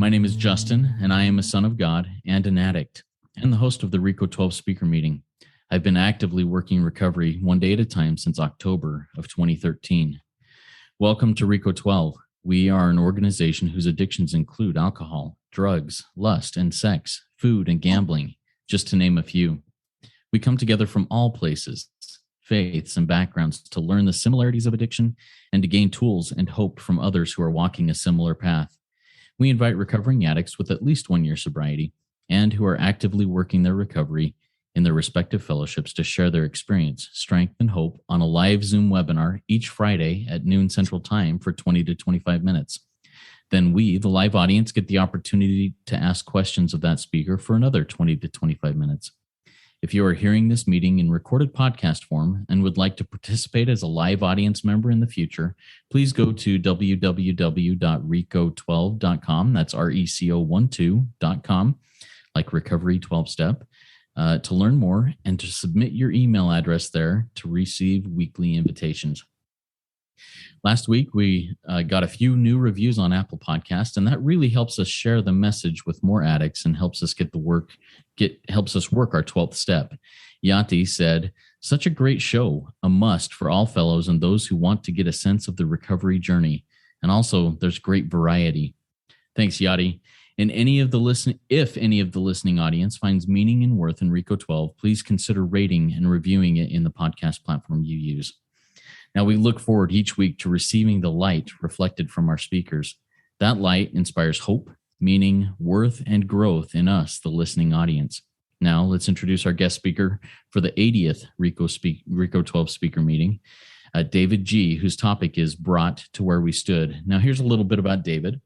My name is Justin, and I am a son of God and an addict, and the host of the RECO12 speaker meeting. I've been actively working recovery one day at a time since October of 2013. Welcome to RECO12. We are an organization whose addictions include alcohol, drugs, lust and sex, food and gambling, just to name a few. We come together from all places, faiths and backgrounds to learn the similarities of addiction and to gain tools and hope from others who are walking a similar path. We invite recovering addicts with at least 1 year sobriety and who are actively working their recovery in their respective fellowships to share their experience, strength, and hope on a live Zoom webinar each Friday at noon Central Time for 20 to 25 minutes. Then we, the live audience, get the opportunity to ask questions of that speaker for another 20 to 25 minutes. If you are hearing this meeting in recorded podcast form and would like to participate as a live audience member in the future, please go to www.reco12.com. That's RECO12.com, like Recovery 12 Step, to learn more and to submit your email address there to receive weekly invitations. Last week, we got a few new reviews on Apple Podcasts, and that really helps us share the message with more addicts and helps us helps us work our 12th step. Yati said, "Such a great show, a must for all fellows and those who want to get a sense of the recovery journey. And also, there's great variety." Thanks, Yati. If any of the listening audience finds meaning and worth in RECO12, please consider rating and reviewing it in the podcast platform you use. Now, we look forward each week to receiving the light reflected from our speakers. That light inspires hope, meaning, worth, and growth in us, the listening audience. Now, let's introduce our guest speaker for the 80th RECO12 speaker meeting, David G., whose topic is Brought to Where We Stood. Now, here's a little bit about David.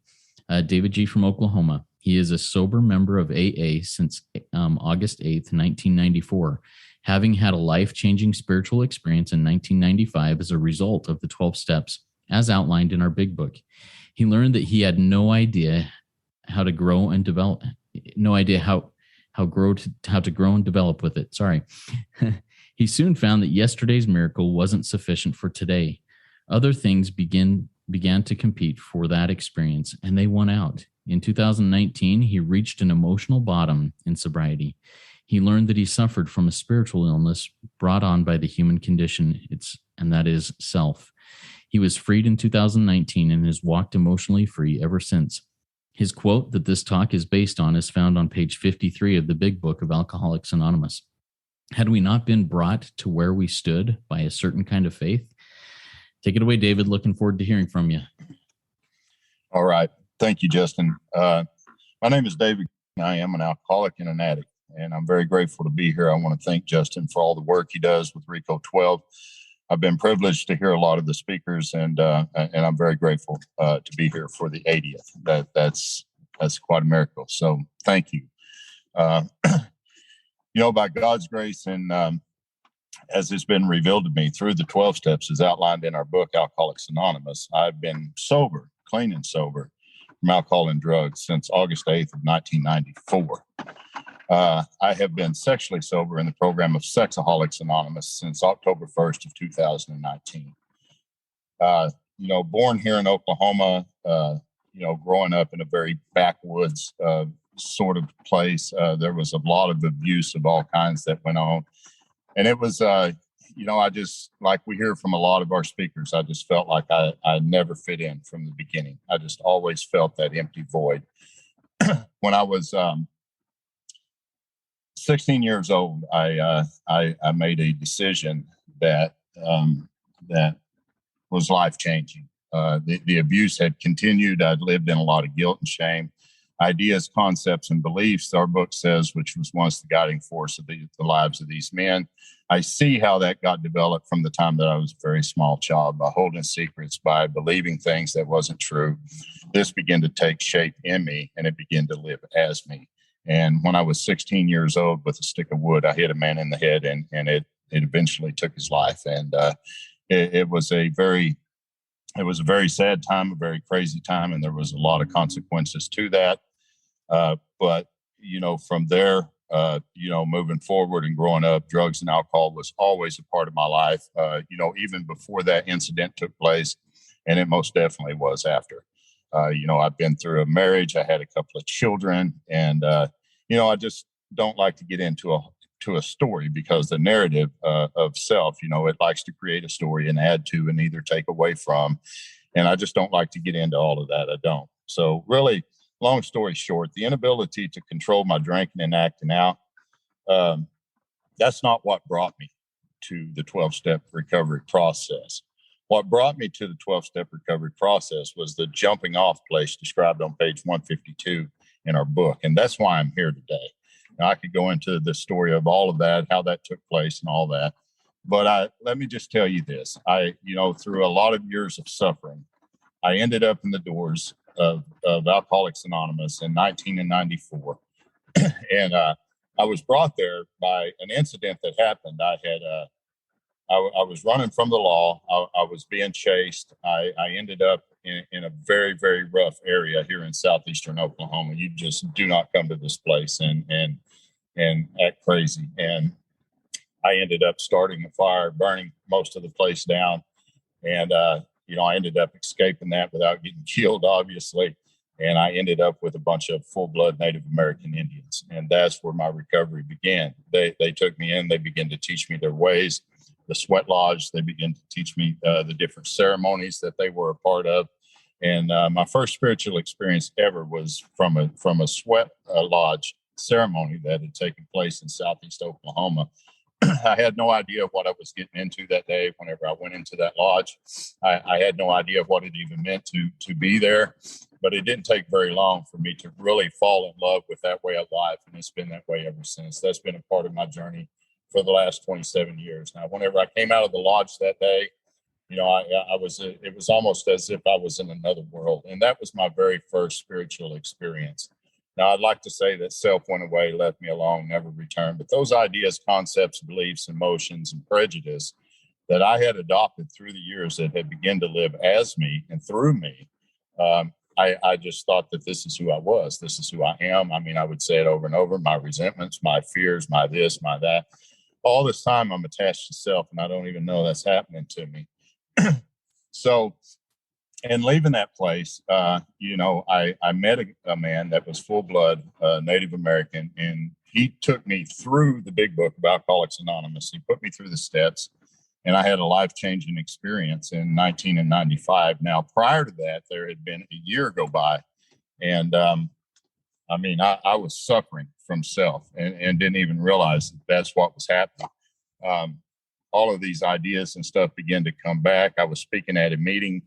David G. from Oklahoma. He is a sober member of AA since August 8th, 1994. Having had a life-changing spiritual experience in 1995 as a result of the 12 steps, as outlined in our big book. He learned that he had no idea how to grow and develop, how to grow and develop with it. Sorry. He soon found that yesterday's miracle wasn't sufficient for today. Other things began to compete for that experience, and they won out. In 2019, he reached an emotional bottom in sobriety. He learned that he suffered from a spiritual illness brought on by the human condition, and that is self. He was freed in 2019 and has walked emotionally free ever since. His quote that this talk is based on is found on page 53 of the Big Book of Alcoholics Anonymous. Had we not been brought to where we stood by a certain kind of faith? Take it away, David. Looking forward to hearing from you. All right. Thank you, Justin. My name is David. I am an alcoholic and an addict, and I'm very grateful to be here. I want to thank Justin for all the work he does with RECO12. I've been privileged to hear a lot of the speakers, and I'm very grateful to be here for the 80th. That's quite a miracle. So thank you. By God's grace and as it's been revealed to me through the 12 steps as outlined in our book, Alcoholics Anonymous, I've been sober, clean and sober from alcohol and drugs since August 8th of 1994. I have been sexually sober in the program of Sexaholics Anonymous since October 1st of 2019. Born here in Oklahoma, growing up in a very backwoods sort of place, there was a lot of abuse of all kinds that went on. And it was, I just, like we hear from a lot of our speakers, I just felt like I never fit in from the beginning. I just always felt that empty void. When I was 16 years old, I made a decision that was life-changing. The abuse had continued. I'd lived in a lot of guilt and shame. Ideas, concepts, and beliefs, our book says, which was once the guiding force of the lives of these men. I see how that got developed from the time that I was a very small child, by holding secrets, by believing things that wasn't true. This began to take shape in me, and it began to live as me. And when I was 16 years old with a stick of wood, I hit a man in the head, and it eventually took his life. And it was a very sad time, a very crazy time, and there was a lot of consequences to that. But from there, moving forward and growing up, drugs and alcohol was always a part of my life, even before that incident took place. And it most definitely was after. I've been through a marriage. I had a couple of children, and I just don't like to get into a story, because the narrative of self, it likes to create a story and add to and either take away from. And I just don't like to get into all of that. I don't. So really, long story short, the inability to control my drinking and acting out, that's not what brought me to the 12-step recovery process. What brought me to the 12-step recovery process was the jumping off place described on page 152 in our book. And that's why I'm here today. Now, I could go into the story of all of that, how that took place and all that. But let me just tell you this. Through a lot of years of suffering, I ended up in the doors of Alcoholics Anonymous in 1994. And I was brought there by an incident that happened. I was running from the law. I was being chased. I ended up in a very, very rough area here in southeastern Oklahoma. You just do not come to this place and act crazy. And I ended up starting a fire, burning most of the place down. And, I ended up escaping that without getting killed, obviously. And I ended up with a bunch of full-blood Native American Indians. And that's where my recovery began. They took me in. They began to teach me their ways. The sweat lodge, they began to teach me the different ceremonies that they were a part of. And my first spiritual experience ever was from a sweat lodge ceremony that had taken place in southeast Oklahoma. I had no idea what I was getting into that day. Whenever I went into that lodge, I had no idea what it even meant to be there. But it didn't take very long for me to really fall in love with that way of life. And it's been that way ever since. That's been a part of my journey for the last 27 years. Now, whenever I came out of the lodge that day, it was almost as if I was in another world. And that was my very first spiritual experience. Now, I'd like to say that self went away, left me alone, never returned. But those ideas, concepts, beliefs, emotions, and prejudice that I had adopted through the years that had begun to live as me and through me, I just thought that this is who I was. This is who I am. I mean, I would say it over and over, my resentments, my fears, my this, my that. All this time I'm attached to self, and I don't even know that's happening to me. So, and leaving that place, I met a man that was full blood Native American, and he took me through the big book of Alcoholics Anonymous. He put me through the steps, and I had a life-changing experience in 1995. Now, prior to that, there had been a year go by, and I was suffering from self and didn't even realize that that's what was happening. All of these ideas and stuff began to come back. I was speaking at a meeting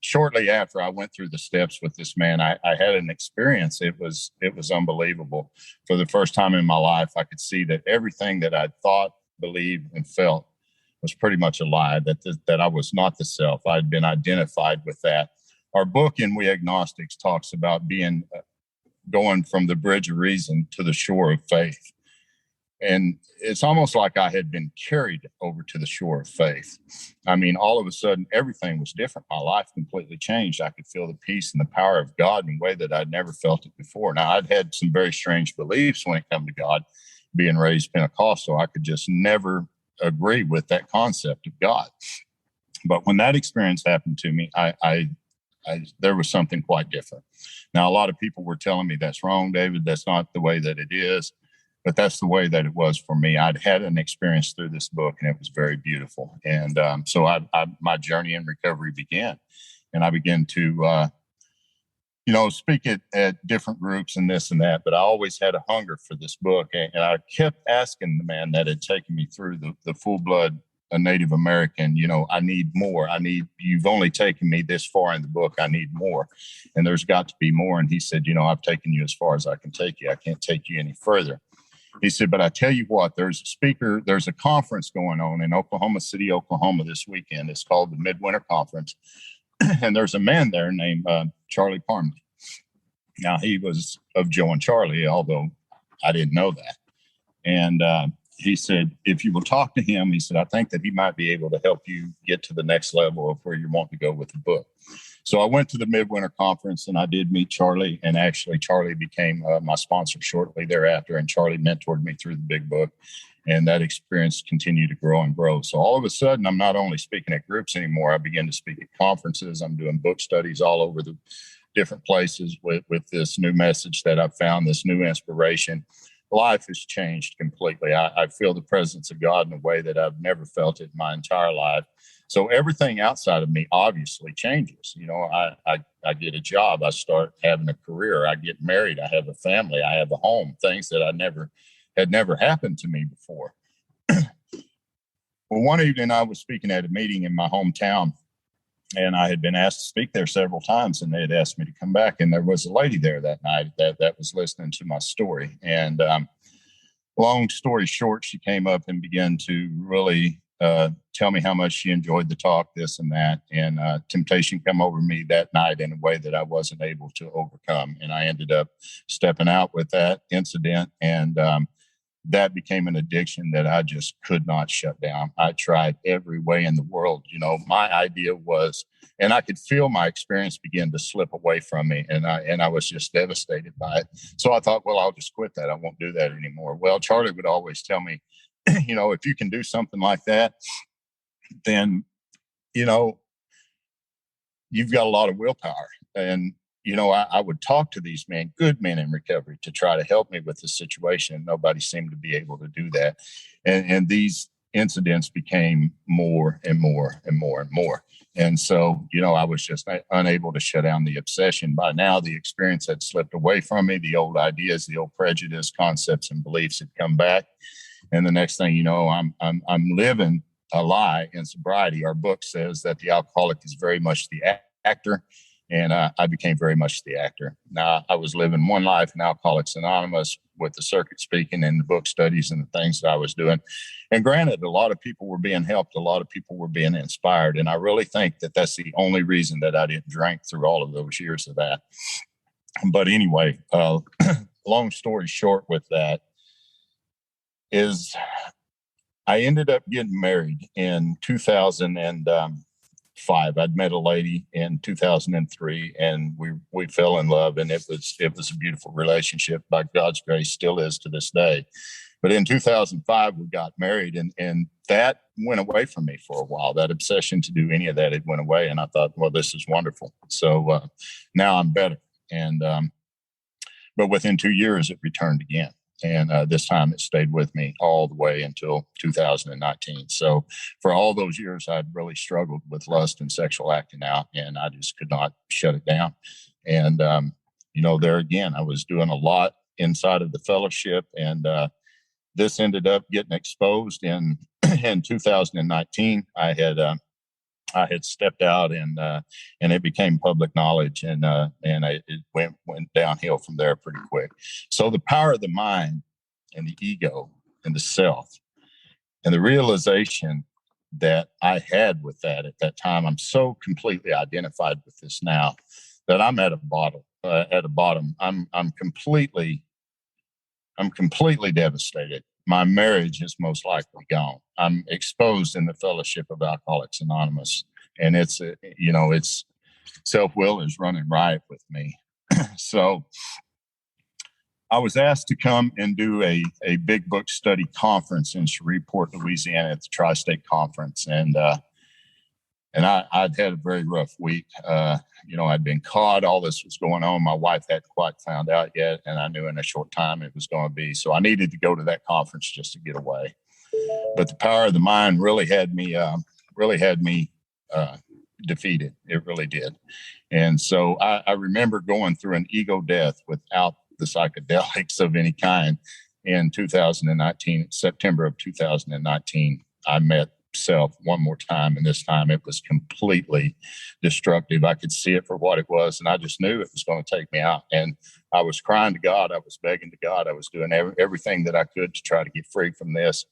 shortly after I went through the steps with this man. I had an experience. It was unbelievable. For the first time in my life, I could see that everything that I thought, believed, and felt was pretty much a lie, that I was not the self. I'd been identified with that. Our book in We Agnostics talks about going from the bridge of reason to the shore of faith. And it's almost like I had been carried over to the shore of faith. I mean, all of a sudden, everything was different. My life completely changed. I could feel the peace and the power of God in a way that I'd never felt it before. Now, I'd had some very strange beliefs when it came to God. Being raised Pentecostal, I could just never agree with that concept of God. But when that experience happened to me, there was something quite different. Now, a lot of people were telling me, that's wrong, David. That's not the way that it is. But that's the way that it was for me. I'd had an experience through this book, and it was very beautiful. And so my journey in recovery began. And I began to, speak at different groups and this and that. But I always had a hunger for this book. And I kept asking the man that had taken me through the full-blood Native American, I need more. You've only taken me this far in the book. I need more. And there's got to be more. And he said, I've taken you as far as I can take you. I can't take you any further. He said, but I tell you what, there's a conference going on in Oklahoma City, Oklahoma this weekend. It's called the Midwinter Conference. And there's a man there named Charlie Parmley. Now, he was of Joe and Charlie, although I didn't know that. And he said, if you will talk to him, he said, I think that he might be able to help you get to the next level of where you want to go with the book. So I went to the Midwinter Conference, and I did meet Charlie. And actually, Charlie became my sponsor shortly thereafter. And Charlie mentored me through the big book. And that experience continued to grow and grow. So all of a sudden, I'm not only speaking at groups anymore, I began to speak at conferences. I'm doing book studies all over the different places with this new message that I've found, this new inspiration. Life has changed completely. I feel the presence of God in a way that I've never felt it in my entire life. So everything outside of me obviously changes. You know, I get a job, I start having a career, I get married, I have a family, I have a home, things that had never happened to me before. Well, one evening I was speaking at a meeting in my hometown, and I had been asked to speak there several times, and they had asked me to come back. And there was a lady there that night that was listening to my story. And long story short, she came up and began to really tell me how much she enjoyed the talk, this and that. And temptation came over me that night in a way that I wasn't able to overcome. And I ended up stepping out with that incident. And that became an addiction that I just could not shut down. I tried every way in the world. You know, my idea was, and I could feel my experience begin to slip away from me. And I was just devastated by it. So I thought, well, I'll just quit that. I won't do that anymore. Well, Charlie would always tell me, you know, if you can do something like that, then, you know, you've got a lot of willpower. And, you know, I would talk to these men, good men in recovery, to try to help me with the situation. Nobody seemed to be able to do that. And these incidents became more and more and more and more. And so, you know, I was just unable to shut down the obsession. By now, the experience had slipped away from me. The old ideas, the old prejudice, concepts, and beliefs had come back. And the next thing you know, I'm living a lie in sobriety. Our book says that the alcoholic is very much the actor. And I became very much the actor. Now, I was living one life in Alcoholics Anonymous with the circuit speaking and the book studies and the things that I was doing. And granted, a lot of people were being helped. A lot of people were being inspired. And I really think that that's the only reason that I didn't drink through all of those years of that. But anyway, long story short with that is I ended up getting married in 2005. I'd met a lady in 2003, and we fell in love, and it was a beautiful relationship. By God's grace, still is to this day. But in 2005, we got married, and that went away from me for a while. That obsession to do any of that, it went away, and I thought, well, this is wonderful. So now I'm better, and but within 2 years, it returned again. And this time it stayed with me all the way until 2019. So for all those years, I'd really struggled with lust and sexual acting out, and I just could not shut it down. And, you know, there again, I was doing a lot inside of the fellowship, and this ended up getting exposed in 2019. I had stepped out, and it became public knowledge, and it went downhill from there pretty quick. So the power of the mind and the ego and the self and the realization that I had with that at that time, I'm so completely identified with this now that I'm at a bottom. I'm completely devastated. My marriage is most likely gone. I'm exposed in the fellowship of Alcoholics Anonymous, and it's self-will is running riot with me. So I was asked to come and do a big book study conference in Shreveport, Louisiana at the Tri-State Conference. And I'd had a very rough week. I'd been caught. All this was going on. My wife hadn't quite found out yet, and I knew in a short time it was going to be. So I needed to go to that conference just to get away. But the power of the mind really had me defeated. It really did. And so I remember going through an ego death without the psychedelics of any kind in 2019. September of 2019, I met self one more time, and this time it was completely destructive. I could see it for what it was, and I just knew it was going to take me out. And I was crying to God. I was begging to God. I was doing everything that I could to try to get free from this.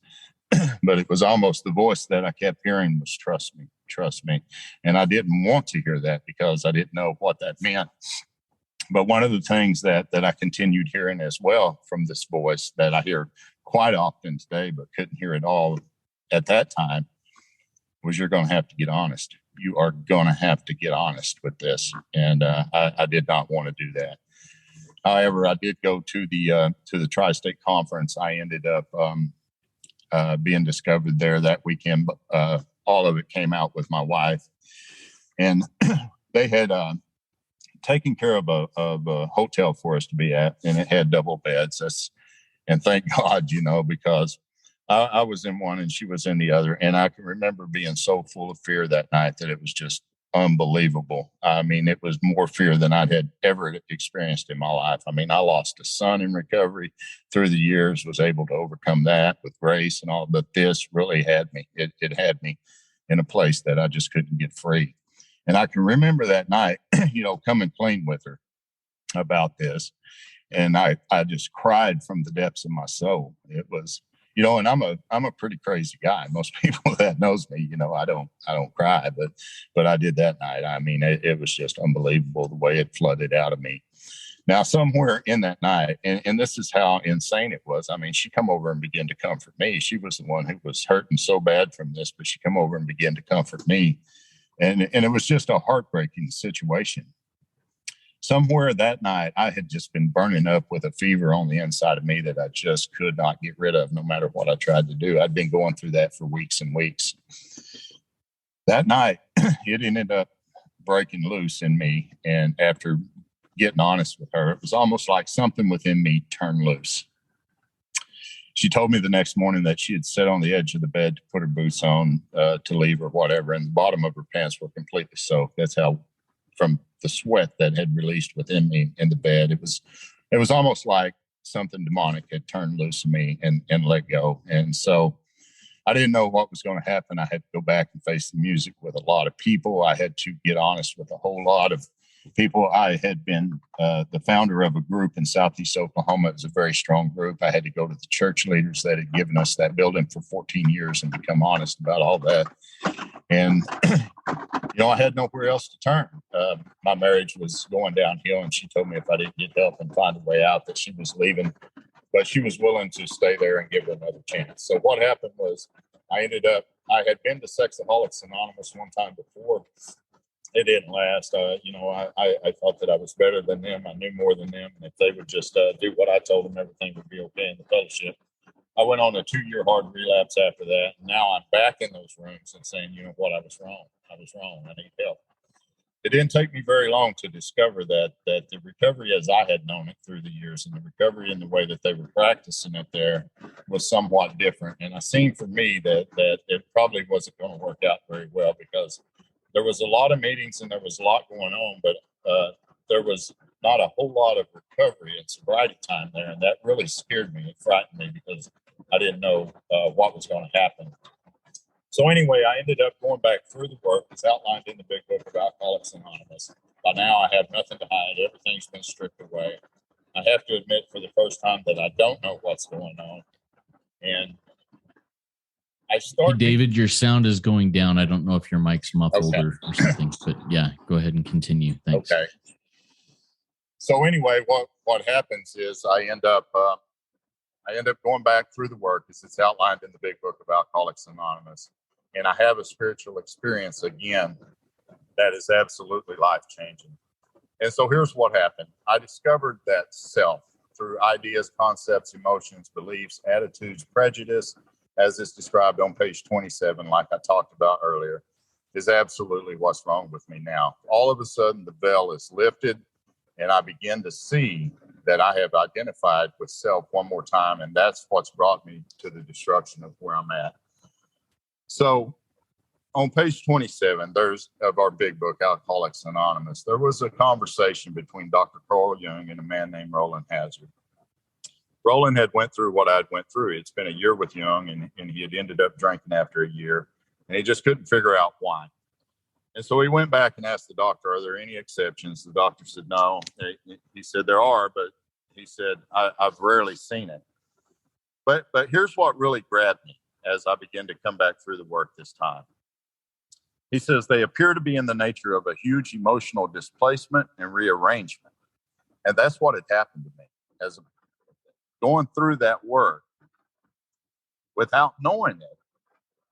But it was almost the voice that I kept hearing was trust me. And I didn't want to hear that because I didn't know what that meant. But one of the things that I continued hearing as well from this voice that I hear quite often today, but couldn't hear it all at that time, was you're going to have to get honest. You are going to have to get honest with this. And I did not want to do that. However, I did go to the Tri-State Conference. I ended up being discovered there that weekend. All of it came out with my wife, and they had taken care of a hotel for us to be at, and it had double beds. And thank God, because I was in one and she was in the other. And I can remember being so full of fear that night that it was just unbelievable. I mean, it was more fear than I'd had ever experienced in my life. I mean, I lost a son in recovery through the years, was able to overcome that with grace and all, but this really had me. It had me in a place that I just couldn't get free. And I can remember that night, coming clean with her about this. And I just cried from the depths of my soul. It was, and I'm a pretty crazy guy. Most people that knows me, I don't cry, but I did that night. I mean, it was just unbelievable the way it flooded out of me. Now, somewhere in that night, and this is how insane it was. I mean, she come over and began to comfort me. She was the one who was hurting so bad from this, but she come over and began to comfort me. And it was just a heartbreaking situation. Somewhere that night, I had just been burning up with a fever on the inside of me that I just could not get rid of, no matter what I tried to do. I'd been going through that for weeks and weeks. That night, it ended up breaking loose in me. And after getting honest with her, it was almost like something within me turned loose. She told me the next morning that she had sat on the edge of the bed to put her boots on to leave or whatever, and the bottom of her pants were completely soaked. That's how, from the sweat that had released within me in the bed, it was almost like something demonic had turned loose in me and let go. And so I didn't know what was going to happen. I had to go back and face the music with a lot of people. I had to get honest with a whole lot of people. I had been the founder of a group in Southeast Oklahoma. It was a very strong group. I had to go to the church leaders that had given us that building for 14 years and become honest about all that. And, I had nowhere else to turn. My marriage was going downhill, and she told me if I didn't get help and find a way out that she was leaving, but she was willing to stay there and give it another chance. So what happened was I had been to Sexaholics Anonymous one time before. It didn't last. I thought that I was better than them. I knew more than them. And if they would just do what I told them, everything would be okay in the fellowship. I went on a 2-year hard relapse after that. And now I'm back in those rooms and saying, I was wrong. I was wrong. I need help. It didn't take me very long to discover that the recovery as I had known it through the years and the recovery in the way that they were practicing it there was somewhat different. And I seen for me that it probably wasn't going to work out very well, because there was a lot of meetings and there was a lot going on, but there was not a whole lot of recovery and sobriety time there. And that really scared me. It frightened me because I didn't know what was going to happen. So anyway, I ended up going back through the work that's outlined in the big book of Alcoholics Anonymous. By now, I have nothing to hide. Everything's been stripped away. I have to admit for the first time that I don't know what's going on. And I started... Hey, David, your sound is going down. I don't know if your mic's muffled or something, but yeah, go ahead and continue. Thanks. Okay. So anyway, what happens is I end up going back through the work as it's outlined in the big book of Alcoholics Anonymous. And I have a spiritual experience again that is absolutely life-changing. And so here's what happened. I discovered that self through ideas, concepts, emotions, beliefs, attitudes, prejudice, as is described on page 27, like I talked about earlier, is absolutely what's wrong with me now. All of a sudden, the veil is lifted, and I begin to see that I have identified with self one more time, and that's what's brought me to the destruction of where I'm at. So on page 27, of our big book, Alcoholics Anonymous, there was a conversation between Dr. Carl Jung and a man named Roland Hazard. Roland had went through what I'd went through. It's been a year with Jung, and he had ended up drinking after a year, and he just couldn't figure out why. And so he went back and asked the doctor, are there any exceptions? The doctor said, no. He said, there are, but he said, I've rarely seen it. But here's what really grabbed me as I began to come back through the work this time. He says, they appear to be in the nature of a huge emotional displacement and rearrangement. And that's what had happened to me as going through that work without knowing it.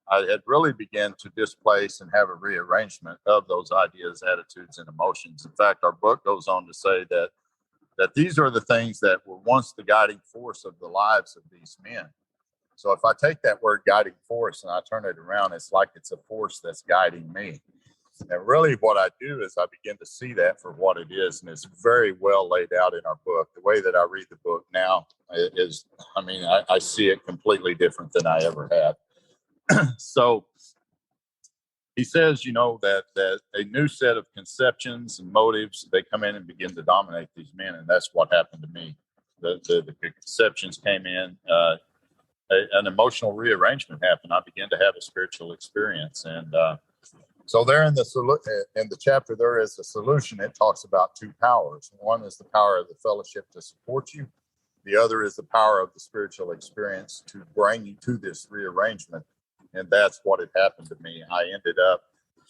I had really begun to displace and have a rearrangement of those ideas, attitudes, and emotions. In fact, our book goes on to say that these are the things that were once the guiding force of the lives of these men. So if I take that word guiding force and I turn it around, it's like it's a force that's guiding me. And really what I do is I begin to see that for what it is. And it's very well laid out in our book. The way that I read the book now is, I see it completely different than I ever have. So he says, that a new set of conceptions and motives, they come in and begin to dominate these men. And that's what happened to me. The conceptions came in, an emotional rearrangement happened. I began to have a spiritual experience. And so there in the chapter, there is a solution. It talks about two powers. One is the power of the fellowship to support you. The other is the power of the spiritual experience to bring you to this rearrangement. And that's what had happened to me. I ended up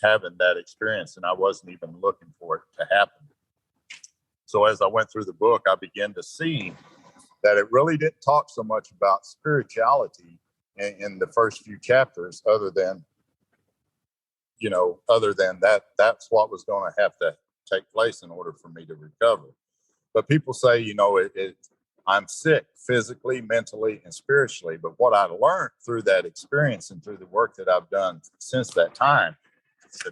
having that experience, and I wasn't even looking for it to happen. So as I went through the book, I began to see that it really didn't talk so much about spirituality in the first few chapters, other than that, that's what was going to have to take place in order for me to recover. But people say, I'm sick physically, mentally, and spiritually. But what I learned through that experience and through the work that I've done since that time,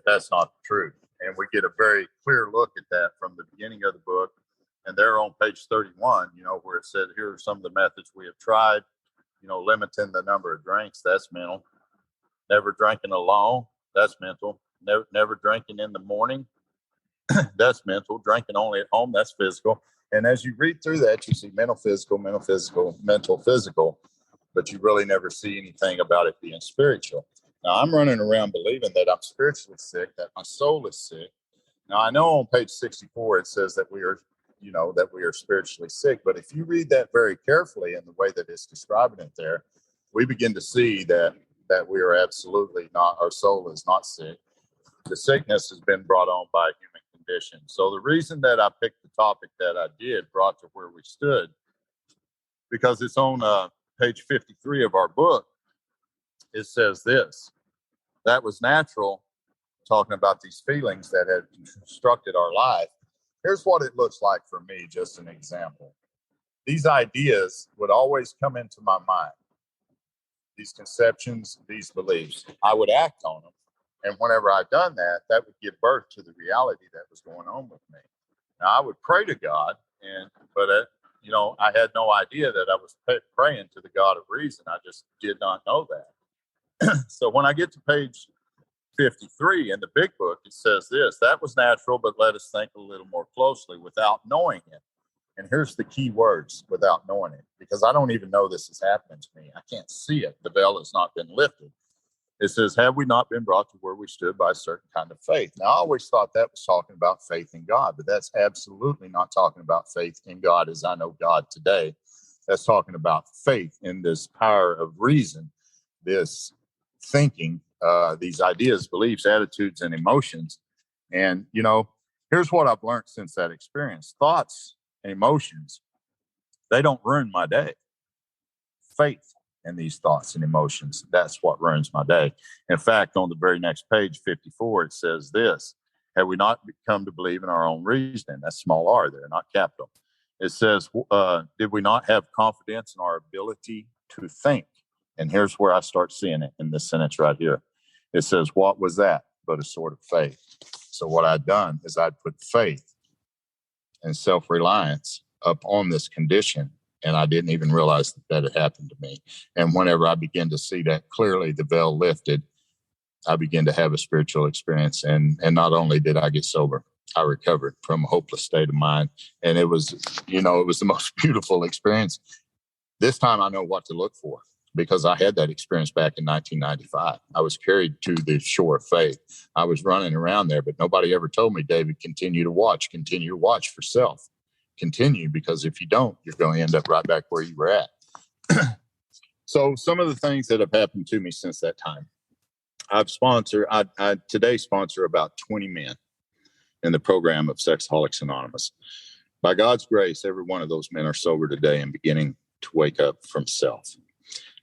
that's not the truth. And we get a very clear look at that from the beginning of the book. And there on page 31, where it said, here are some of the methods we have tried, limiting the number of drinks, that's mental. Never drinking alone, that's mental. Never drinking in the morning, that's mental. Drinking only at home, that's physical. And as you read through that, you see mental, physical, mental, physical, but you really never see anything about it being spiritual. Now, I'm running around believing that I'm spiritually sick, that my soul is sick. Now, I know on page 64, it says that we are spiritually sick. But if you read that very carefully in the way that it's describing it there, we begin to see that we are absolutely not, our soul is not sick. The sickness has been brought on by a human condition. So the reason that I picked the topic that I did, brought to where we stood, because it's on page 53 of our book. It says this: that was natural, talking about these feelings that had constructed our life. Here's what it looks like for me, just an example. These ideas would always come into my mind, these conceptions, these beliefs. I would act on them. And whenever I'd done that, that would give birth to the reality that was going on with me. Now, I would pray to God, but I had no idea that I was praying to the God of reason. I just did not know that. So when I get to page 53 in the big book, it says this: that was natural, but let us think a little more closely without knowing it. And here's the key words: without knowing it, because I don't even know this is happening to me. I can't see it. The veil has not been lifted. It says, have we not been brought to where we stood by a certain kind of faith? Now, I always thought that was talking about faith in God, but that's absolutely not talking about faith in God as I know God today. That's talking about faith in this power of reason, this thinking, these ideas, beliefs, attitudes, and emotions. And, here's what I've learned since that experience. Thoughts and emotions, they don't ruin my day. Faith in these thoughts and emotions, that's what ruins my day. In fact, on the very next page, 54, it says this: have we not come to believe in our own reasoning? That's small r there, not capital. It says, did we not have confidence in our ability to think? And here's where I start seeing it in this sentence right here. It says, what was that but a sort of faith? So what I'd done is I'd put faith and self-reliance up on this condition, and I didn't even realize that it happened to me. And whenever I began to see that clearly, the veil lifted, I began to have a spiritual experience. And not only did I get sober, I recovered from a hopeless state of mind. And it was the most beautiful experience. This time I know what to look for, because I had that experience back in 1995. I was carried to the shore of faith. I was running around there, but nobody ever told me, David, continue to watch for self. Continue, because if you don't, you're going to end up right back where you were at. So some of the things that have happened to me since that time, I today sponsor about 20 men in the program of Sexaholics Anonymous. By God's grace, every one of those men are sober today and beginning to wake up from self.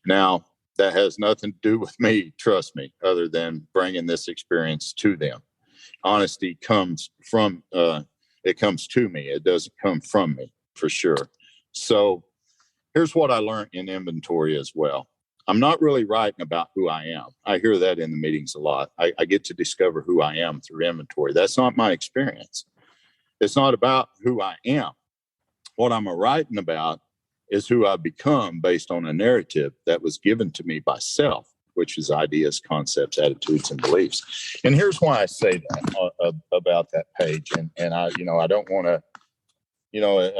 Now, that has nothing to do with me, trust me, other than bringing this experience to them. Honesty comes from it comes to me. It doesn't come from me, for sure. So here's what I learned in inventory as well. I'm not really writing about who I am. I hear that in the meetings a lot. I get to discover who I am through inventory. That's not my experience. It's not about who I am. What I'm writing about is who I've become based on a narrative that was given to me by self, which is ideas, concepts, attitudes, and beliefs. And here's why I say that about that page. And I don't want to,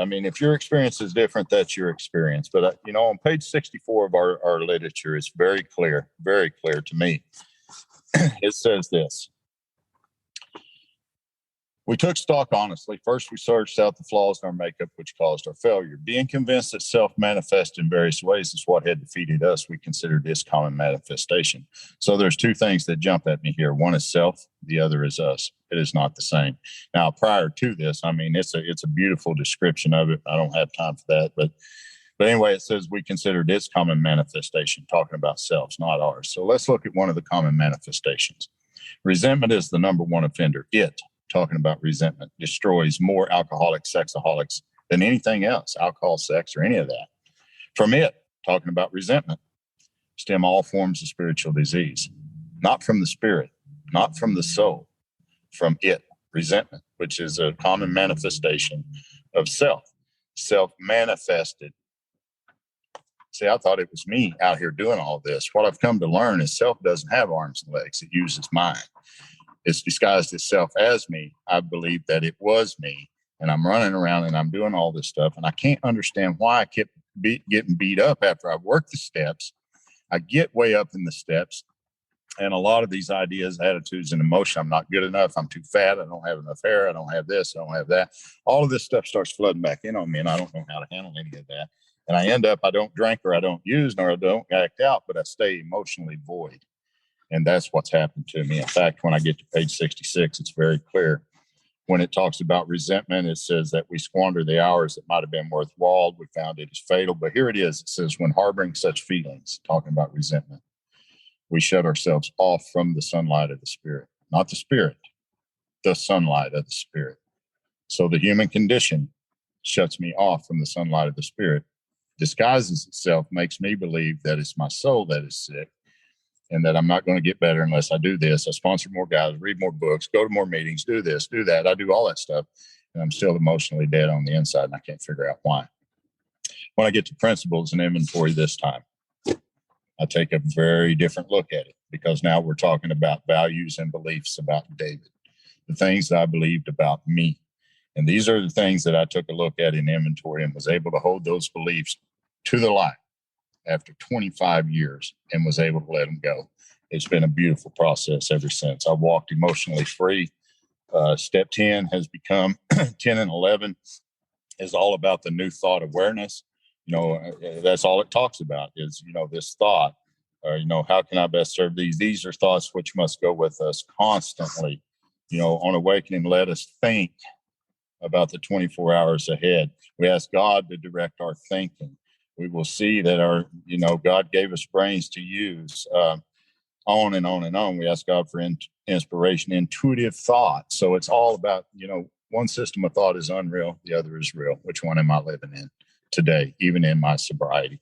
I mean, if your experience is different, that's your experience. But, on page 64 of our literature, it's very clear to me. It says this. We took stock honestly. First, we searched out the flaws in our makeup, which caused our failure. Being convinced that self manifests in various ways is what had defeated us. We considered this common manifestation. So there's two things that jump at me here. One is self. The other is us. It is not the same. Now, prior to this, I mean, it's a beautiful description of it. I don't have time for that, but anyway, it says we considered its common manifestation, talking about selves, not ours. So let's look at one of the common manifestations. Resentment is the number one offender. Talking about resentment, destroys more alcoholic sexaholics than anything else, alcohol, sex, or any of that. From it, talking about resentment, stem all forms of spiritual disease, not from the spirit, not from the soul, from it, resentment, which is a common manifestation of self-manifested. See, I thought it was me out here doing all this. What I've come to learn is self doesn't have arms and legs. It uses mind. It's disguised itself as me. I believe that it was me, and I'm running around and I'm doing all this stuff, and I can't understand why I kept getting beat up after I've worked the steps. I get way up in the steps, and a lot of these ideas, attitudes, and emotion, I'm not good enough. I'm too fat. I don't have enough hair. I don't have this. I don't have that. All of this stuff starts flooding back in on me, and I don't know how to handle any of that. And I end up, I don't drink or I don't use nor I don't act out, but I stay emotionally void. And that's what's happened to me. In fact, when I get to page 66, it's very clear. When it talks about resentment, it says that we squander the hours that might have been worthwhile. We found it is fatal. But here it is. It says, when harboring such feelings, talking about resentment, we shut ourselves off from the sunlight of the spirit. Not the spirit, the sunlight of the spirit. So the human condition shuts me off from the sunlight of the spirit, disguises itself, makes me believe that it's my soul that is sick, and that I'm not going to get better unless I do this. I sponsor more guys, read more books, go to more meetings, do this, do that. I do all that stuff, and I'm still emotionally dead on the inside, and I can't figure out why. When I get to principles and inventory this time, I take a very different look at it, because now we're talking about values and beliefs about David, the things that I believed about me. And these are the things that I took a look at in inventory and was able to hold those beliefs to the light after 25 years and was able to let them go. It's been a beautiful process ever since. I walked emotionally free. Step 10 has become 10 and 11 is all about the new thought awareness. That's all it talks about is, this thought, how can I best serve these? These are thoughts which must go with us constantly. On awakening, let us think about the 24 hours ahead. We ask God to direct our thinking. We will see that God gave us brains to use, on and on and on. We ask God for inspiration, intuitive thought. So it's all about, one system of thought is unreal. The other is real. Which one am I living in today, even in my sobriety?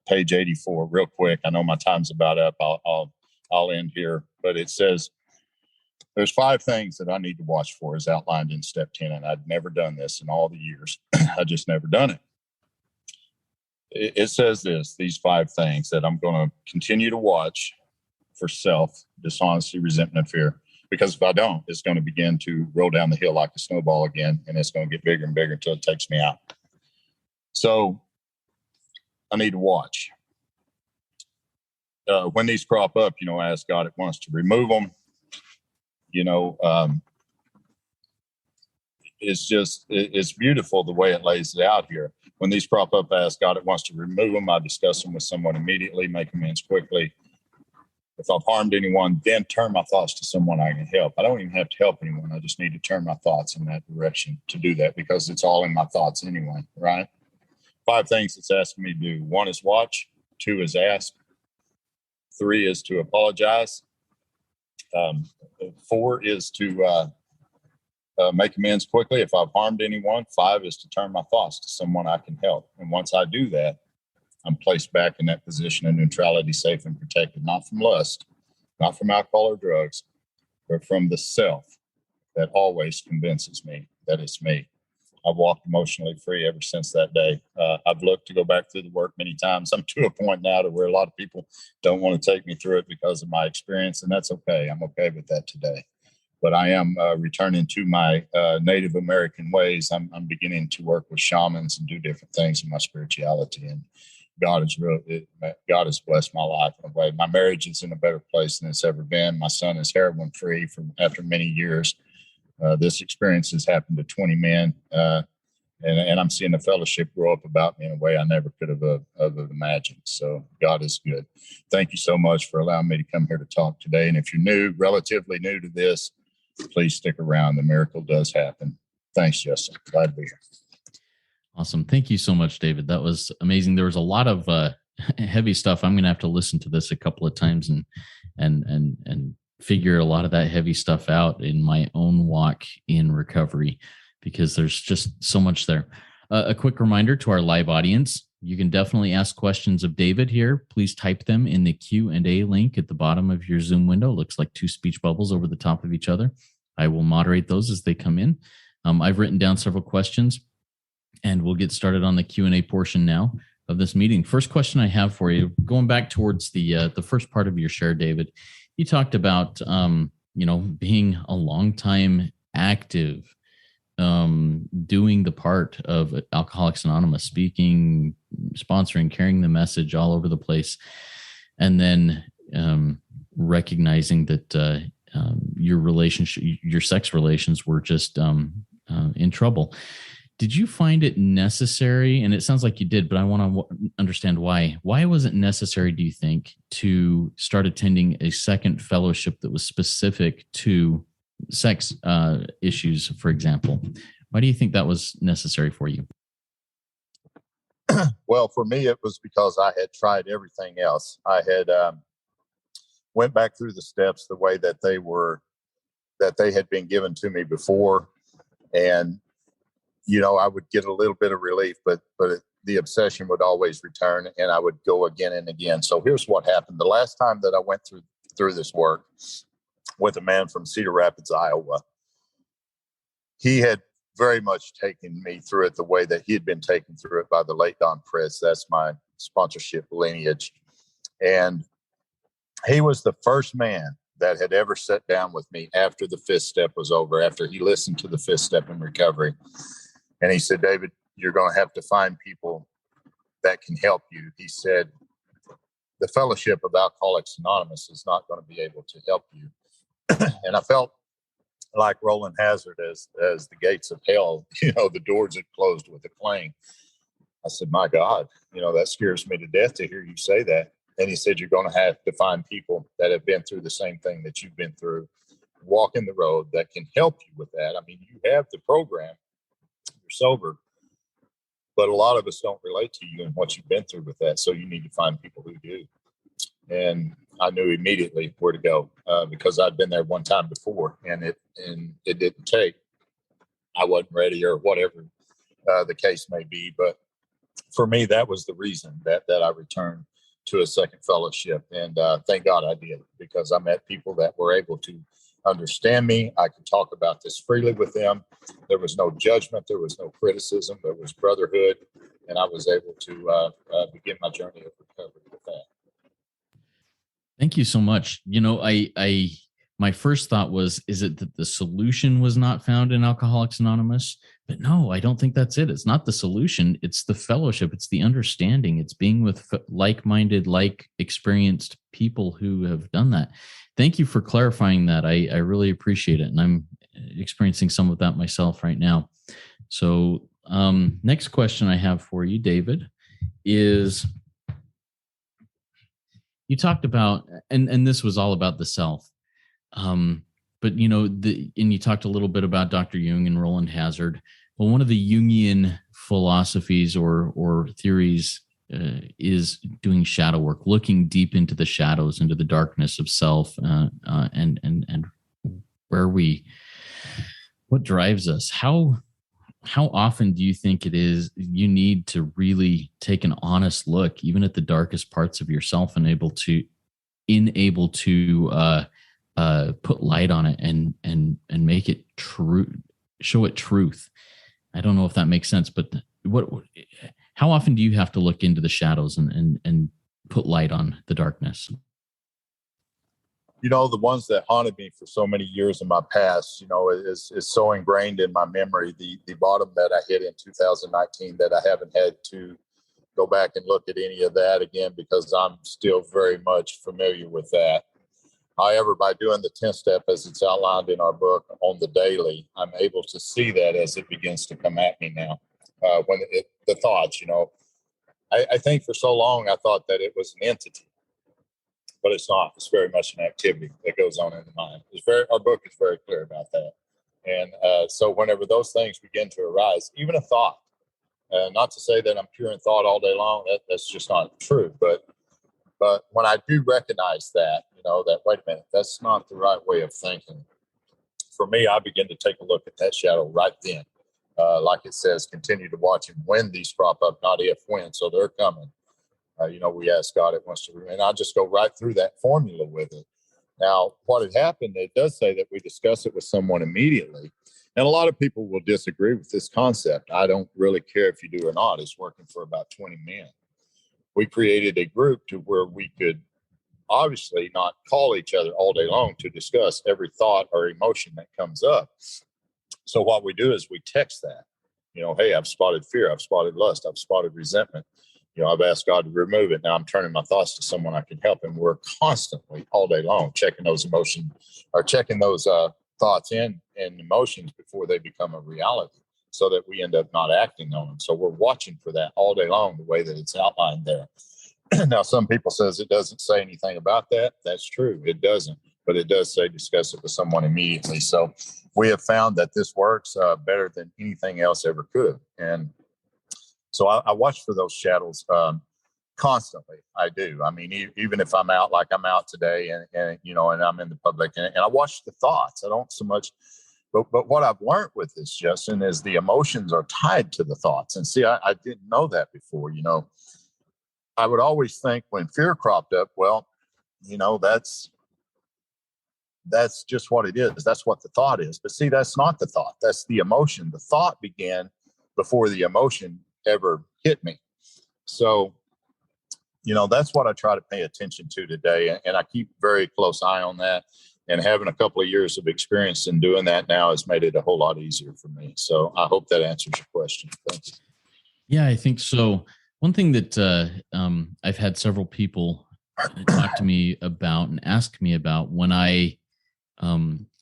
Page 84, real quick. I know my time's about up. I'll end here, but it says, there's 5 things that I need to watch for as outlined in step 10. And I'd never done this in all the years. I just never done it. It says these 5 things that I'm going to continue to watch for self, dishonesty, resentment, and fear. Because if I don't, it's going to begin to roll down the hill like a snowball again, and it's going to get bigger and bigger until it takes me out. So I need to watch. When these crop up, I ask God at once to remove them. It's beautiful the way it lays it out here. When these crop up, I ask God at once to remove them. I discuss them with someone immediately, make amends quickly. If I've harmed anyone, then turn my thoughts to someone I can help. I don't even have to help anyone. I just need to turn my thoughts in that direction to do that, because it's all in my thoughts anyway, right? 5 things it's asking me to do. 1 is watch. 2 is ask. 3 is to apologize. 4 is to make amends quickly if I've harmed anyone. 5 is to turn my thoughts to someone I can help. And once I do that, I'm placed back in that position of neutrality, safe and protected, not from lust, not from alcohol or drugs, but from the self that always convinces me that it's me. I've walked emotionally free ever since that day. I've looked to go back through the work many times. I'm to a point now to where a lot of people don't want to take me through it because of my experience, and that's okay. I'm okay with that today. But I am returning to my Native American ways. I'm beginning to work with shamans and do different things in my spirituality. And God has blessed my life in a way. My marriage is in a better place than it's ever been. My son is heroin free after many years. This experience has happened to 20 men, and I'm seeing the fellowship grow up about me in a way I never could have imagined. So God is good. Thank you so much for allowing me to come here to talk today. And if you're relatively new to this, please stick around. The miracle does happen. Thanks, Justin. Glad to be here. Awesome. Thank you so much, David. That was amazing. There was a lot of heavy stuff. I'm going to have to listen to this a couple of times and figure a lot of that heavy stuff out in my own walk in recovery, because there's just so much there. A quick reminder to our live audience, you can definitely ask questions of David here. Please type them in the Q&A link at the bottom of your Zoom window. Looks like two speech bubbles over the top of each other. I will moderate those as they come in. I've written down several questions, and we'll get started on the Q&A portion now of this meeting. First question I have for you, going back towards the first part of your share, David, you talked about, being a longtime active, doing the part of Alcoholics Anonymous, speaking, sponsoring, carrying the message all over the place, and then recognizing that your sex relations were just in trouble. Did you find it necessary? And it sounds like you did, but I want to understand why. Why was it necessary, do you think, to start attending a second fellowship that was specific to sex issues, for example? Why do you think that was necessary for you? Well, for me, it was because I had tried everything else. I had went back through the steps the way that they had been given to me before, and I would get a little bit of relief, but the obsession would always return, and I would go again and again. So here's what happened. The last time that I went through this work with a man from Cedar Rapids, Iowa, he had very much taken me through it the way that he had been taken through it by the late Don Press. That's my sponsorship lineage. And he was the first man that had ever sat down with me after the fifth step was over, after he listened to the fifth step in recovery. And he said, David, you're going to have to find people that can help you. He said, the Fellowship of Alcoholics Anonymous is not going to be able to help you. And I felt like Roland Hazard as the gates of hell, the doors had closed with a clang. I said, my God, that scares me to death to hear you say that. And he said, you're going to have to find people that have been through the same thing that you've been through, walking the road, that can help you with that. I mean, you have the program, you're sober, but a lot of us don't relate to you and what you've been through with that. So you need to find people who do. And I knew immediately where to go because I'd been there one time before, and it didn't take. I wasn't ready or whatever the case may be. But for me, that was the reason that I returned to a second fellowship. And thank God I did, because I met people that were able to understand me. I could talk about this freely with them. There was no judgment. There was no criticism. There was brotherhood. And I was able to begin my journey of recovery with that. Thank you so much. My first thought was, is it that the solution was not found in Alcoholics Anonymous? But no, I don't think that's it. It's not the solution. It's the fellowship. It's the understanding. It's being with like-minded, experienced people who have done that. Thank you for clarifying that. I really appreciate it. And I'm experiencing some of that myself right now. So next question I have for you, David, is you talked about, and this was all about the self. But and you talked a little bit about Dr. Jung and Roland Hazard. Well, one of the Jungian philosophies or theories is doing shadow work, looking deep into the shadows, into the darkness of self, and what drives us. How how often do you think it is you need to really take an honest look, even at the darkest parts of yourself, and able to put light on it and make it true, show it truth? I don't know if that makes sense, but how often do you have to look into the shadows and put light on the darkness? The ones that haunted me for so many years in my past, is so ingrained in my memory. The bottom that I hit in 2019, that I haven't had to go back and look at any of that again, because I'm still very much familiar with that. However, by doing the 10 step as it's outlined in our book on the daily, I'm able to see that as it begins to come at me now. The thoughts, I think for so long I thought that it was an entity, but it's not. It's very much an activity that goes on in the mind. Our book is very clear about that. And so whenever those things begin to arise, even a thought, not to say that I'm pure in thought all day long, that's just not true. But when I do recognize that, that, wait a minute, that's not the right way of thinking. For me, I begin to take a look at that shadow right then. Like it says, continue to watch him when these crop up, not if, when. So they're coming. We ask God it wants to, and I just go right through that formula with it. Now, what had happened, it does say that we discuss it with someone immediately. And a lot of people will disagree with this concept. I don't really care if you do or not. It's working for about 20 men. We created a group to where we could obviously not call each other all day long to discuss every thought or emotion that comes up. So what we do is we text that, hey, I've spotted fear, I've spotted lust, I've spotted resentment. I've asked God to remove it. Now I'm turning my thoughts to someone I can help. And we're constantly all day long checking those emotions, or checking those thoughts and emotions before they become a reality, so that we end up not acting on them. So we're watching for that all day long, the way that it's outlined there. Now, some people says it doesn't say anything about that. That's true. It doesn't, but it does say discuss it with someone immediately. So we have found that this works better than anything else ever could. And so I watch for those shadows constantly. I do. I mean, even if I'm out, like I'm out today, and I'm in the public, and I watch the thoughts. I don't so much, but what I've learned with this, Justin, is the emotions are tied to the thoughts. And see, I didn't know that before. I would always think when fear cropped up, well, that's just what it is. That's what the thought is. But see, that's not the thought. That's the emotion. The thought began before the emotion ever hit me. So, that's what I try to pay attention to today. And I keep very close eye on that. And having a couple of years of experience in doing that now has made it a whole lot easier for me. So I hope that answers your question. Thank you. Yeah, I think so. One thing that I've had several people talk to me about and ask me about when I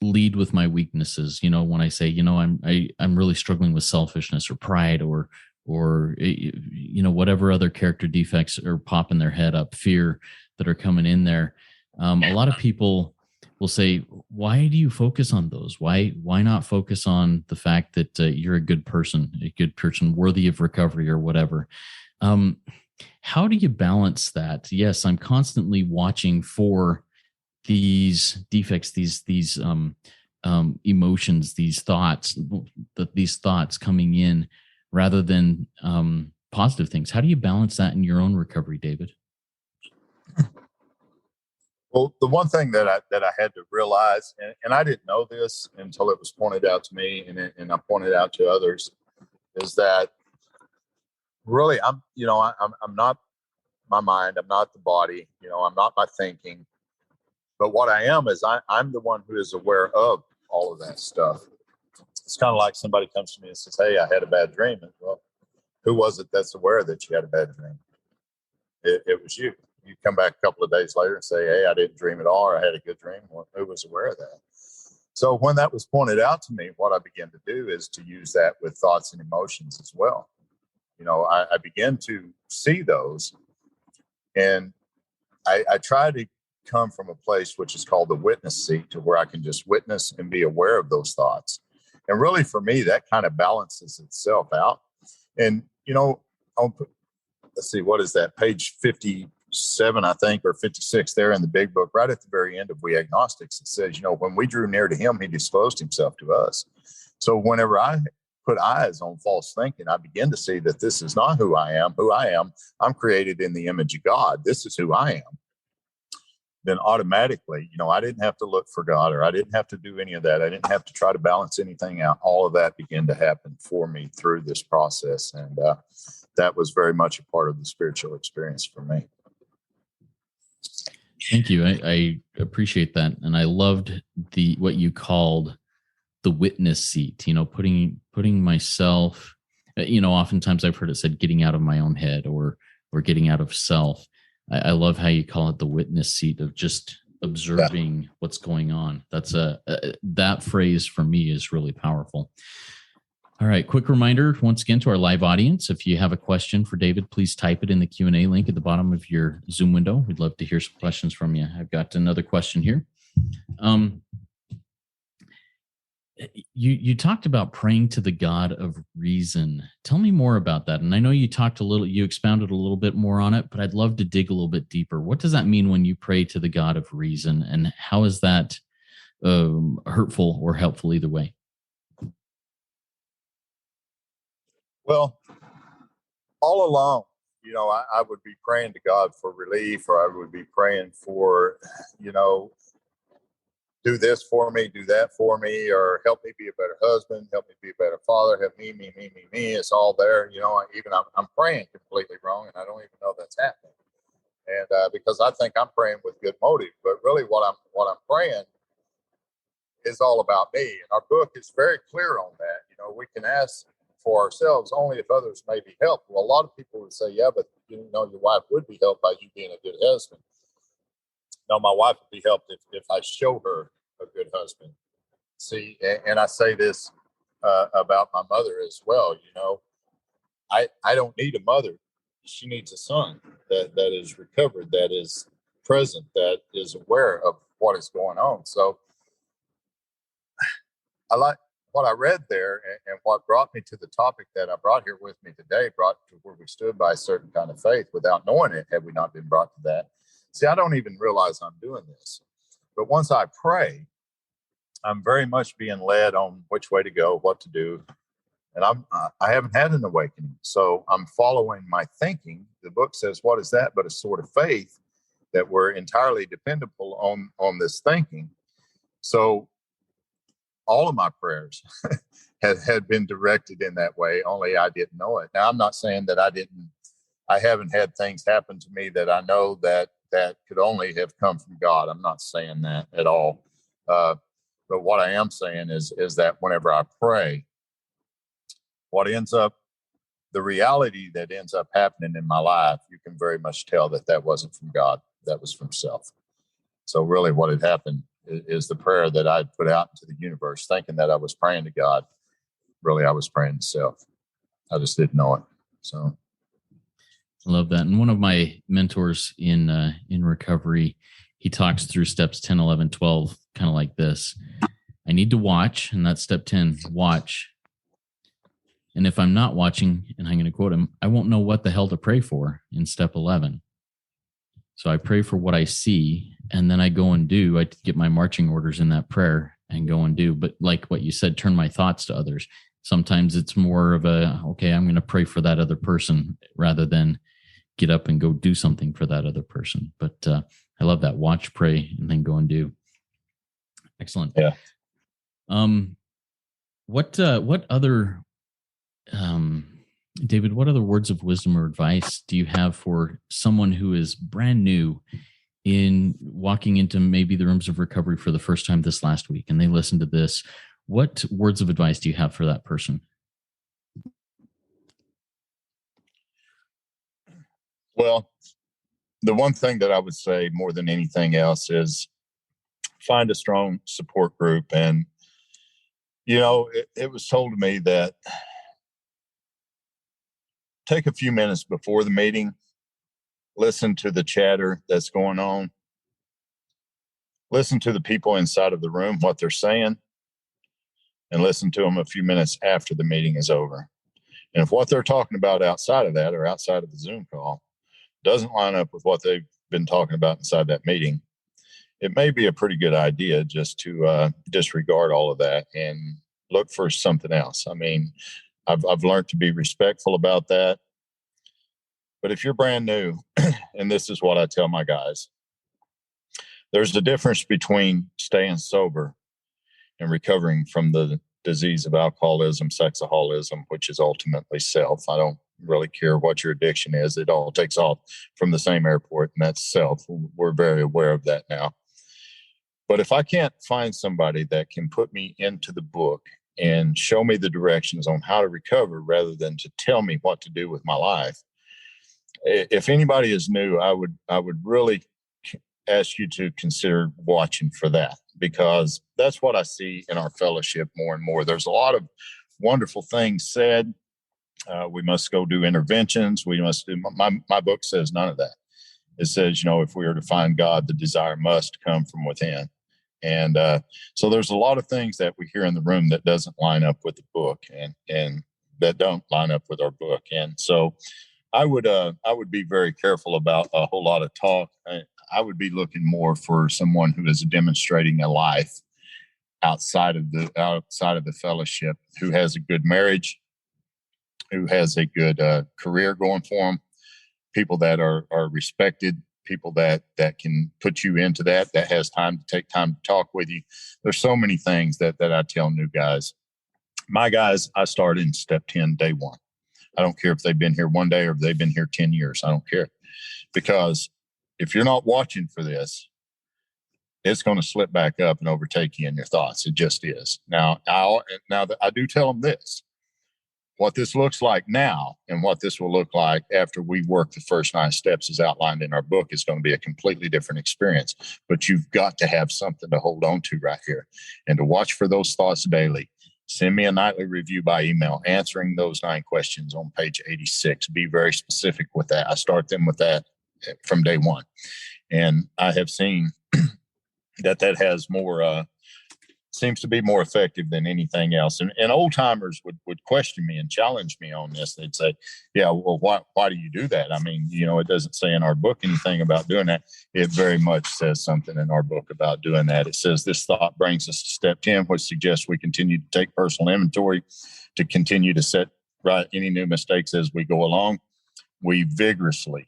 lead with my weaknesses, when I say, I'm really struggling with selfishness or pride or whatever other character defects are popping their head up, fear that are coming in there. A lot of people will say, why do you focus on those? Why not focus on the fact that you're a good person worthy of recovery or whatever? How do you balance that? Yes, I'm constantly watching for these defects, these emotions, these thoughts coming in rather than positive things. How do you balance that in your own recovery, David? Well, the one thing that I had to realize, and I didn't know this until it was pointed out to me, and I pointed out to others, is that really I'm not my mind, I'm not the body, I'm not my thinking, but what I am is I'm the one who is aware of all of that stuff. It's kind of like somebody comes to me and says, hey, I had a bad dream. And, well, who was it that's aware that you had a bad dream? It was you. You come back a couple of days later and say, hey, I didn't dream at all, or I had a good dream. Well, who was aware of that? So when that was pointed out to me, what I began to do is to use that with thoughts and emotions as well. I began to see those, and I try to come from a place which is called the witness seat, to where I can just witness and be aware of those thoughts. And really, for me, that kind of balances itself out. And, let's see, what is that? Page 57, I think, or 56 there in the big book, right at the very end of We Agnostics, it says, when we drew near to him, he disclosed himself to us. So whenever I put eyes on false thinking, I begin to see that this is not who I am. Who I am, I'm created in the image of God. This is who I am. Then automatically, I didn't have to look for God, or I didn't have to do any of that. I didn't have to try to balance anything out. All of that began to happen for me through this process. And that was very much a part of the spiritual experience for me. Thank you. I appreciate that. And I loved what you called the witness seat, putting myself, oftentimes I've heard it said getting out of my own head or getting out of self. I love how you call it the witness seat of just observing what's going on. That's that phrase for me is really powerful. All right. Quick reminder once again to our live audience. If you have a question for David, please type it in the Q&A link at the bottom of your Zoom window. We'd love to hear some questions from you. I've got another question here. You talked about praying to the God of reason. Tell me more about that. And I know you expounded a little bit more on it, but I'd love to dig a little bit deeper. What does that mean when you pray to the God of reason, and how is that hurtful or helpful either way? Well, all along, I would be praying to God for relief, or I would be praying for, do this for me, do that for me, or help me be a better husband, help me be a better father, help me. It's all there. I'm praying completely wrong, and I don't even know that's happening. And because I think I'm praying with good motive, but really what I'm praying is all about me. And our book is very clear on that. We can ask for ourselves only if others may be helped. Well, a lot of people would say, yeah, but your wife would be helped by you being a good husband. No, my wife would be helped if I show her a good husband. See, and I say this about my mother as well. I don't need a mother. She needs a son that is recovered, that is present, that is aware of what is going on. So I like what I read there, and what brought me to the topic that I brought here with me today, brought to where we stood by a certain kind of faith without knowing it, had we not been brought to that. See, I don't even realize I'm doing this. But once I pray, I'm very much being led on which way to go, what to do. And I haven't had an awakening. So I'm following my thinking. The book says, what is that but a sort of faith that we're entirely dependable on this thinking? So all of my prayers had been directed in that way, only I didn't know it. Now, I'm not saying that I haven't had things happen to me that I know that could only have come from God. I'm not saying that at all. But what I am saying is that whenever I pray, the reality that ends up happening in my life, you can very much tell that wasn't from God, that was from self. So really what had happened is the prayer that I'd put out into the universe, thinking that I was praying to God. Really, I was praying to self. I just didn't know it. So I love that. And one of my mentors in recovery, he talks through steps 10, 11, 12, kind of like this. I need to watch, and that's step 10, watch. And if I'm not watching, and I'm going to quote him, I won't know what the hell to pray for in step 11. So I pray for what I see, and then I go and do. I get my marching orders in that prayer and go and do. But like what you said, turn my thoughts to others. Sometimes it's more of okay, I'm going to pray for that other person rather than get up and go do something for that other person. But I love that. Watch, pray, and then go and do. Excellent. Yeah. What other, David, what other words of wisdom or advice do you have for someone who is brand new in walking into maybe the rooms of recovery for the first time this last week, and they listen to this? What words of advice do you have for that person? Well, the one thing that I would say more than anything else is find a strong support group. And, it was told to me that take a few minutes before the meeting, listen to the chatter that's going on, listen to the people inside of the room, what they're saying, and listen to them a few minutes after the meeting is over. And if what they're talking about outside of that or outside of the Zoom call doesn't line up with what they've been talking about inside that meeting, it may be a pretty good idea just to disregard all of that and look for something else. I mean, I've learned to be respectful about that. But if you're brand new, and this is what I tell my guys, there's a difference between staying sober and recovering from the disease of alcoholism, sexaholism, which is ultimately self. I don't really care what your addiction is. It all takes off from the same airport, and that's self. We're very aware of that now. But if I can't find somebody that can put me into the book and show me the directions on how to recover rather than to tell me what to do with my life, if anybody is new, I would really ask you to consider watching for that, because that's what I see in our fellowship more and more. There's a lot of wonderful things said. We must go do interventions. We must do, my book says none of that. It says, if we are to find God, the desire must come from within. And so there's a lot of things that we hear in the room that doesn't line up with the book, and that don't line up with our book. And so I would be very careful about a whole lot of talk. I would be looking more for someone who is demonstrating a life outside of the fellowship, who has a good marriage, who has a good career going for them, people that are respected, people that can put you into that has time to take time to talk with you. There's so many things that I tell new guys. My guys, I start in step 10, day one. I don't care if they've been here one day or if they've been here 10 years. I don't care. Because if you're not watching for this, it's going to slip back up and overtake you in your thoughts. It just is. Now I do tell them this. What this looks like now and what this will look like after we work the first 9 steps as outlined in our book is going to be a completely different experience. But you've got to have something to hold on to right here and to watch for those thoughts daily. Send me a nightly review by email, answering those 9 questions on page 86. Be very specific with that. I start them with that from day one. And I have seen that has more, seems to be more effective than anything else. And old timers would question me and challenge me on this. They'd say, yeah, well, why do you do that? I mean, it doesn't say in our book anything about doing that. It very much says something in our book about doing that. It says this thought brings us to step 10, which suggests we continue to take personal inventory, to continue to set right any new mistakes as we go along. We vigorously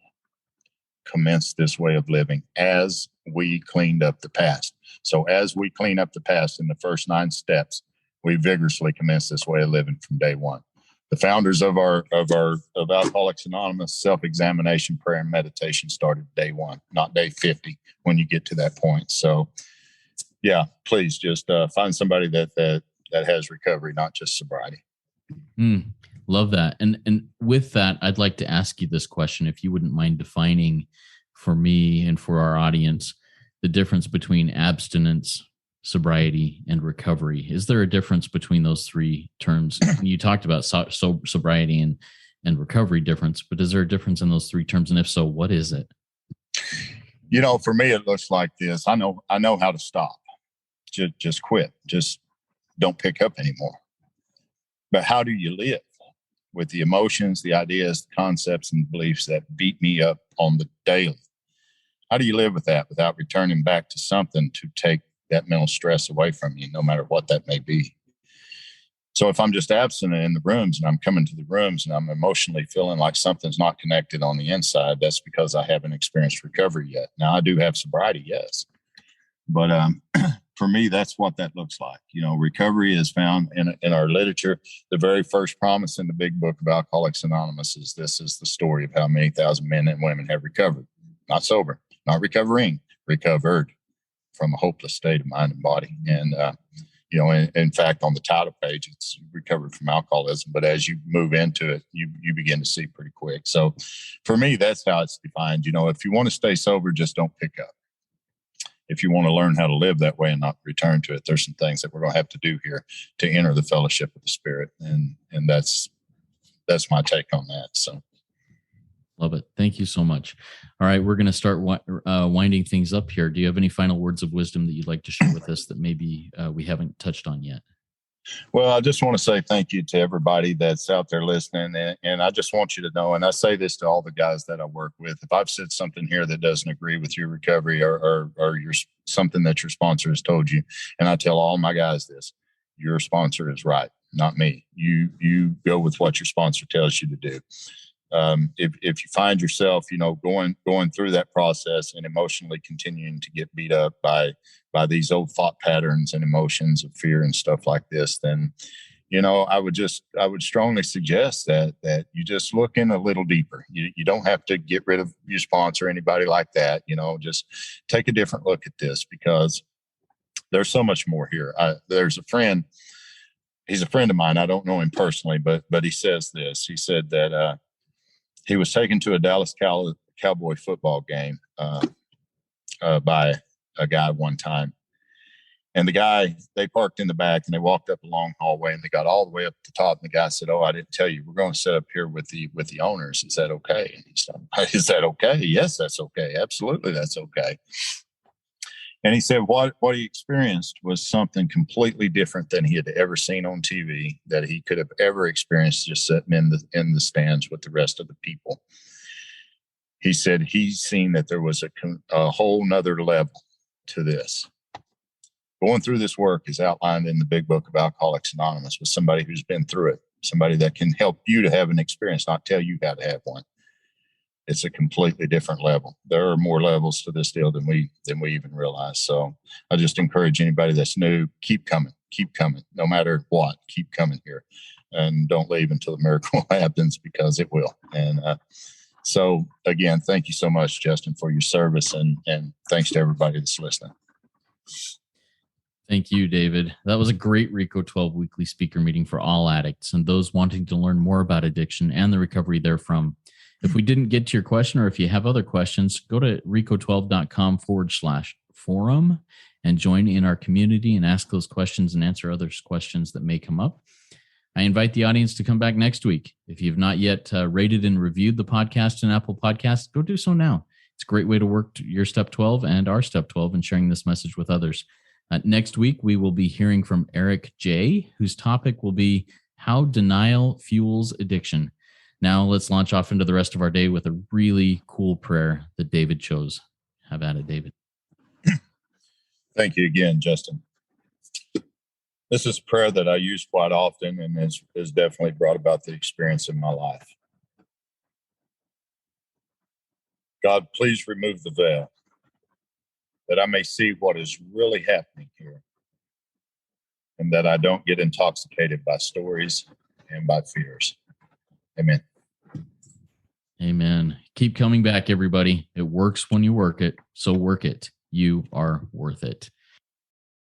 commence this way of living as we cleaned up the past. So as we clean up the past in the first 9 steps, we vigorously commence this way of living from day one. The founders of Alcoholics Anonymous, self-examination, prayer, and meditation started day 1, not day 50 when you get to that point. So yeah, please just find somebody that has recovery, not just sobriety. Love that. And with that, I'd like to ask you this question, if you wouldn't mind defining for me and for our audience the difference between abstinence, sobriety, and recovery. Is there a difference between those 3 terms? You talked about sobriety and recovery difference, but is there a difference in those 3 terms? And if so, what is it? For me, it looks like this. I know how to stop. Just quit. Just don't pick up anymore. But how do you live with the emotions, the ideas, the concepts, and beliefs that beat me up on the daily? How do you live with that without returning back to something to take that mental stress away from you, no matter what that may be? So if I'm just absent in the rooms and I'm coming to the rooms and I'm emotionally feeling like something's not connected on the inside, that's because I haven't experienced recovery yet. Now, I do have sobriety, yes. But for me, that's what that looks like. Recovery is found in our literature. The very first promise in the big book of Alcoholics Anonymous is this is the story of how many thousand men and women have recovered. Not sober, not recovering, recovered from a hopeless state of mind and body. And, in fact, on the title page, it's recovered from alcoholism. But as you move into it, you begin to see pretty quick. So for me, that's how it's defined. If you want to stay sober, just don't pick up. If you want to learn how to live that way and not return to it, there's some things that we're going to have to do here to enter the fellowship of the Spirit. And that's my take on that. So. Love it. Thank you so much. All right, we're going to start winding things up here. Do you have any final words of wisdom that you'd like to share with us that maybe we haven't touched on yet? Well, I just want to say thank you to everybody that's out there listening. And I just want you to know, and I say this to all the guys that I work with, if I've said something here that doesn't agree with your recovery or something that your sponsor has told you, and I tell all my guys this, your sponsor is right, not me. You go with what your sponsor tells you to do. If you find yourself, going through that process and emotionally continuing to get beat up by these old thought patterns and emotions of fear and stuff like this, then, I would strongly suggest that you just look in a little deeper. You don't have to get rid of your sponsor or anybody like that. Just take a different look at this, because there's so much more here. There's a friend. He's a friend of mine. I don't know him personally, but he says this. He said that he was taken to a Dallas Cowboy football game by a guy one time. And the guy, they parked in the back and they walked up a long hallway and they got all the way up to the top. And the guy said, "Oh, I didn't tell you, we're going to sit up here with the owners. Is that okay?" And he said, "Is that okay?" "Yes, that's okay. Absolutely, that's okay." And he said what he experienced was something completely different than he had ever seen on TV, that he could have ever experienced just sitting in the stands with the rest of the people. He said he's seen that there was a whole nother level to this. Going through this work is outlined in the big book of Alcoholics Anonymous with somebody who's been through it, somebody that can help you to have an experience, not tell you how to have one. It's a completely different level. There are more levels to this deal than we even realize. So I just encourage anybody that's new, keep coming, no matter what, keep coming here, and don't leave until the miracle happens, because it will. And so again, thank you so much, Justin, for your service, and thanks to everybody that's listening. Thank you, David. That was a great RECO12 weekly speaker meeting for all addicts and those wanting to learn more about addiction and the recovery therefrom. If we didn't get to your question, or if you have other questions, go to RECO12.com/forum and join in our community and ask those questions and answer other questions that may come up. I invite the audience to come back next week. If you've not yet rated and reviewed the podcast in Apple Podcasts, go do so now. It's a great way to work your Step 12 and our Step 12 and sharing this message with others. Next week, we will be hearing from Eric J., whose topic will be how denial fuels addiction. Now let's launch off into the rest of our day with a really cool prayer that David chose. Have at it, David. Thank you again, Justin. This is a prayer that I use quite often and has definitely brought about the experience in my life. God, please remove the veil, that I may see what is really happening here, and that I don't get intoxicated by stories and by fears. Amen. Amen. Keep coming back, everybody. It works when you work it, so work it. You are worth it.